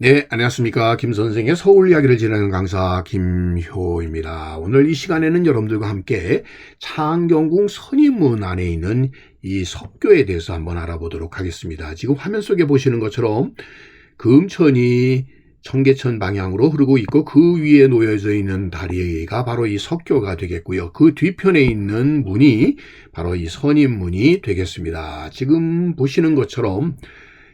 네, 안녕하십니까. 김 선생의 서울 이야기를 진행하는 강사 김효입니다. 오늘 이 시간에는 여러분들과 함께 창경궁 선인문 안에 있는 이 석교에 대해서 한번 알아보도록 하겠습니다. 지금 화면 속에 보시는 것처럼 금천이 청계천 방향으로 흐르고 있고 그 위에 놓여져 있는 다리가 바로 이 석교가 되겠고요. 그 뒤편에 있는 문이 바로 이 선인문이 되겠습니다. 지금 보시는 것처럼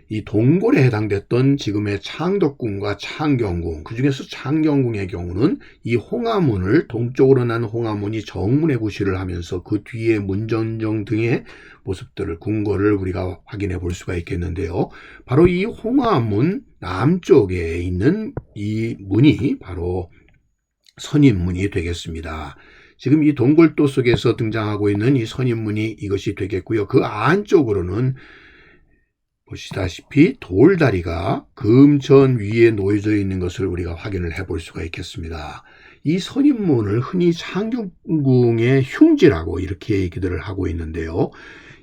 이 동골에 해당됐던 지금의 창덕궁과 창경궁, 그 중에서 창경궁의 경우는 이 홍화문을, 동쪽으로 난 홍화문이 정문에 구시를 하면서 그 뒤에 문전정 등의 모습들을, 궁궐을 우리가 확인해 볼 수가 있겠는데요. 바로 이 홍화문 남쪽에 있는 이 문이 바로 선인문이 되겠습니다. 지금 이 동골도 속에서 등장하고 있는 이 선인문이 이것이 되겠고요. 그 안쪽으로는 보시다시피 돌다리가 금천 위에 놓여져 있는 것을 우리가 확인을 해볼 수가 있겠습니다. 이 선인문을 흔히 창경궁의 흉지라고 이렇게 얘기들을 하고 있는데요.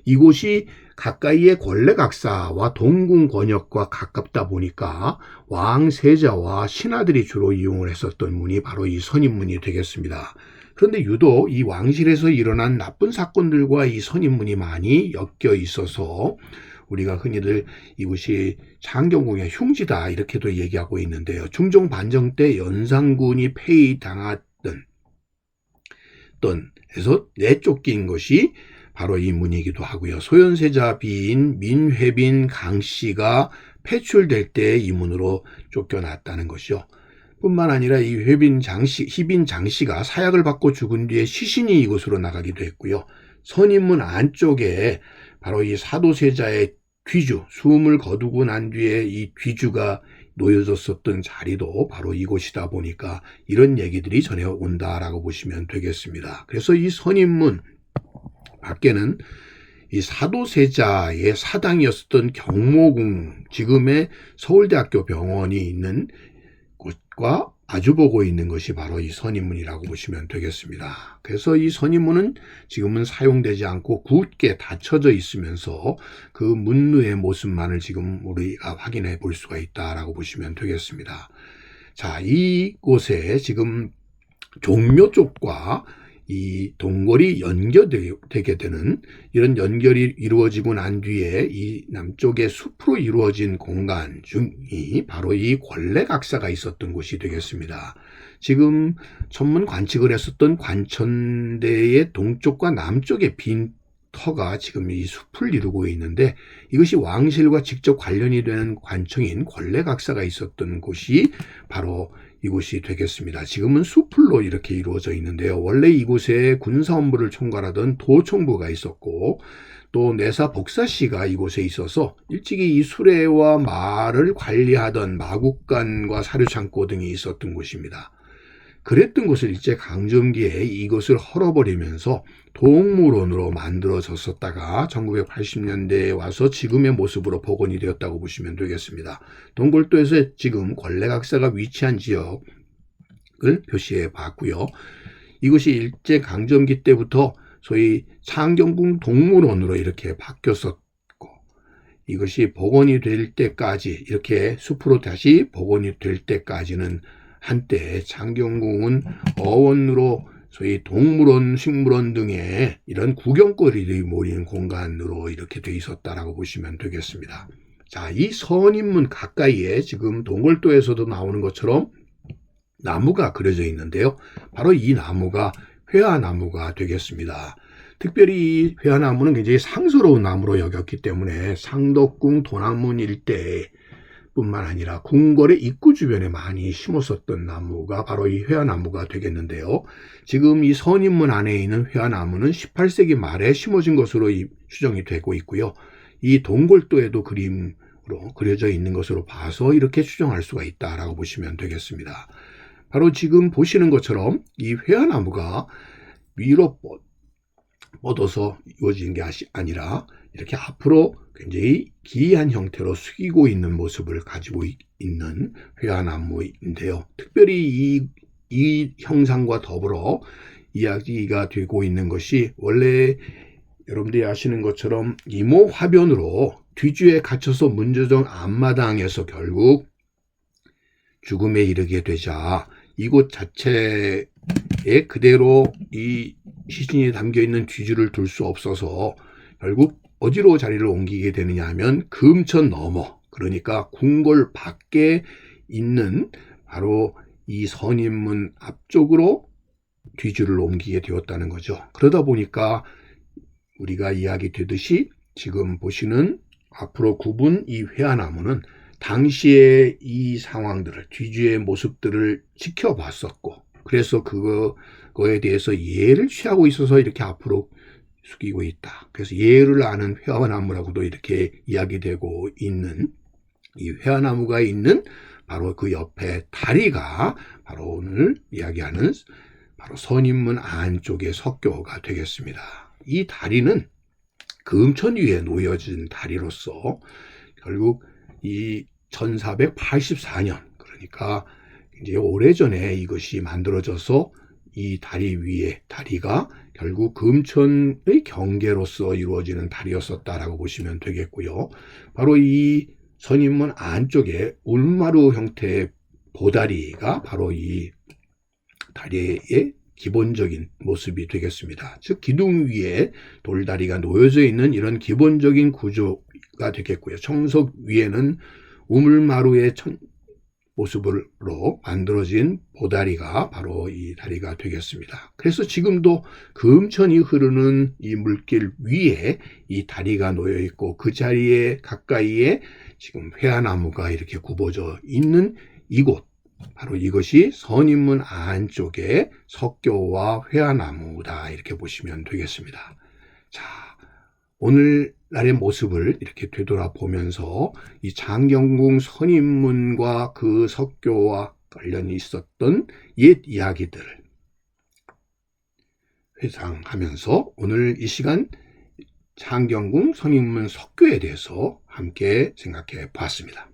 이곳이 가까이의 권례각사와 동궁 권역과 가깝다 보니까 왕세자와 신하들이 주로 이용을 했었던 문이 바로 이 선인문이 되겠습니다. 그런데 유독 이 왕실에서 일어난 나쁜 사건들과 이 선인문이 많이 엮여 있어서 우리가 흔히들 이곳이 창경궁의 흉지다 이렇게도 얘기하고 있는데요. 중종 반정 때 연산군이 폐위당했던 에서 내쫓긴 것이 바로 이 문이기도 하고요. 소현세자 비인 민회빈 강씨가 폐출될 때 이 문으로 쫓겨났다는 것이요. 뿐만 아니라 이 희빈 장씨가 사약을 받고 죽은 뒤에 시신이 이곳으로 나가기도 했고요. 선인문 안쪽에 바로 이 사도세자의 귀주, 숨을 거두고 난 뒤에 이 귀주가 놓여졌었던 자리도 바로 이곳이다 보니까 이런 얘기들이 전해온다라고 보시면 되겠습니다. 그래서 이 선인문 밖에는 이 사도세자의 사당이었던 경모궁, 지금의 서울대학교 병원이 있는 곳과 마주보고 있는 것이 바로 이 선인문이라고 보시면 되겠습니다. 그래서 이 선인문은 지금은 사용되지 않고 굳게 닫혀져 있으면서 그 문의 모습만을 지금 우리가 확인해 볼 수가 있다라고 보시면 되겠습니다. 자, 이곳에 지금 종묘 쪽과 이 동골이 연결되게 되는 이런 연결이 이루어지고 난 뒤에 이 남쪽의 숲으로 이루어진 공간 중이 바로 이 권례각사가 있었던 곳이 되겠습니다. 지금 천문 관측을 했었던 관천대의 동쪽과 남쪽의 빈 터가 지금 이 숲을 이루고 있는데 이것이 왕실과 직접 관련이 되는 관청인 권례각사가 있었던 곳이 바로 이곳이 되겠습니다. 지금은 수풀로 이렇게 이루어져 있는데요. 원래 이곳에 군사업무를 총괄하던 도총부가 있었고 또 내사 복사씨가 이곳에 있어서 일찍이 이 수레와 말을 관리하던 마국간과 사료창고 등이 있었던 곳입니다. 그랬던 곳을 일제 강점기에 이것을 헐어버리면서 동물원으로 만들어졌었다가 1980년대에 와서 지금의 모습으로 복원이 되었다고 보시면 되겠습니다. 동골도에서 지금 권례각사가 위치한 지역을 표시해 봤고요. 이것이 일제 강점기 때부터 소위 창경궁 동물원으로 이렇게 바뀌었었고 이것이 복원이 될 때까지 이렇게 숲으로 다시 복원이 될 때까지는 한때 창경궁은 어원으로 소위 동물원, 식물원 등의 이런 구경거리들이 모이는 공간으로 이렇게 돼 있었다라고 보시면 되겠습니다. 자, 이 선인문 가까이에 지금 동골도에서도 나오는 것처럼 나무가 그려져 있는데요. 바로 이 나무가 회화나무가 되겠습니다. 특별히 이 회화나무는 굉장히 상스러운 나무로 여겼기 때문에 상덕궁 도남문 일대에 뿐만 아니라 궁궐의 입구 주변에 많이 심었었던 나무가 바로 이 회화나무가 되겠는데요. 지금 이 선인문 안에 있는 회화나무는 18세기 말에 심어진 것으로 추정이 되고 있고요. 이 동골도에도 그림으로 그려져 있는 것으로 봐서 이렇게 추정할 수가 있다라고 보시면 되겠습니다. 바로 지금 보시는 것처럼 이 회화나무가 위로 뻗어서 이루어진 게 아니라 이렇게 앞으로 굉장히 기이한 형태로 숙이고 있는 모습을 가지고 있는 회화나무인데요. 특별히 이 형상과 더불어 이야기가 되고 있는 것이 원래 여러분들이 아시는 것처럼 이모 화변으로 뒤주에 갇혀서 문제적 앞마당에서 결국 죽음에 이르게 되자 이곳 자체에 그대로 이 시신이 담겨있는 뒤주를 둘 수 없어서 결국 어디로 자리를 옮기게 되느냐 하면 금천 너머, 그러니까 궁궐 밖에 있는 바로 이 선인문 앞쪽으로 뒤주를 옮기게 되었다는 거죠. 그러다 보니까 우리가 이야기 되듯이 지금 보시는 앞으로 굽은 이 회화나무는 당시의 이 상황들을, 뒤주의 모습들을 지켜봤었고, 그래서 그거에 대해서 예를 취하고 있어서 이렇게 앞으로 숙이고 있다. 그래서 예를 아는 회화나무라고도 이렇게 이야기되고 있는 이 회화나무가 있는 바로 그 옆에 다리가 바로 오늘 이야기하는 바로 선인문 안쪽의 석교가 되겠습니다. 이 다리는 금천 위에 놓여진 다리로서 결국 이 1484년, 그러니까 이제 오래전에 이것이 만들어져서 이 다리 위에 다리가 결국 금천의 경계로서 이루어지는 다리였었다라고 보시면 되겠고요. 바로 이 선인문 안쪽에 울마루 형태의 보다리가 바로 이 다리의 기본적인 모습이 되겠습니다. 즉 기둥 위에 돌다리가 놓여져 있는 이런 기본적인 구조가 되겠고요. 청석 위에는 우물마루의 모습으로 만들어진 보다리가 바로 이 다리가 되겠습니다. 그래서 지금도 금천이 흐르는 이 물길 위에 이 다리가 놓여 있고 그 자리에 가까이에 지금 회화나무가 이렇게 굽어져 있는 이곳, 바로 이것이 선인문 안쪽에 석교와 회화나무다, 이렇게 보시면 되겠습니다. 자, 오늘날의 모습을 이렇게 되돌아보면서 이 장경궁 선인문과 그 석교와 관련이 있었던 옛 이야기들을 회상하면서 오늘 이 시간 장경궁 선인문 석교에 대해서 함께 생각해 봤습니다.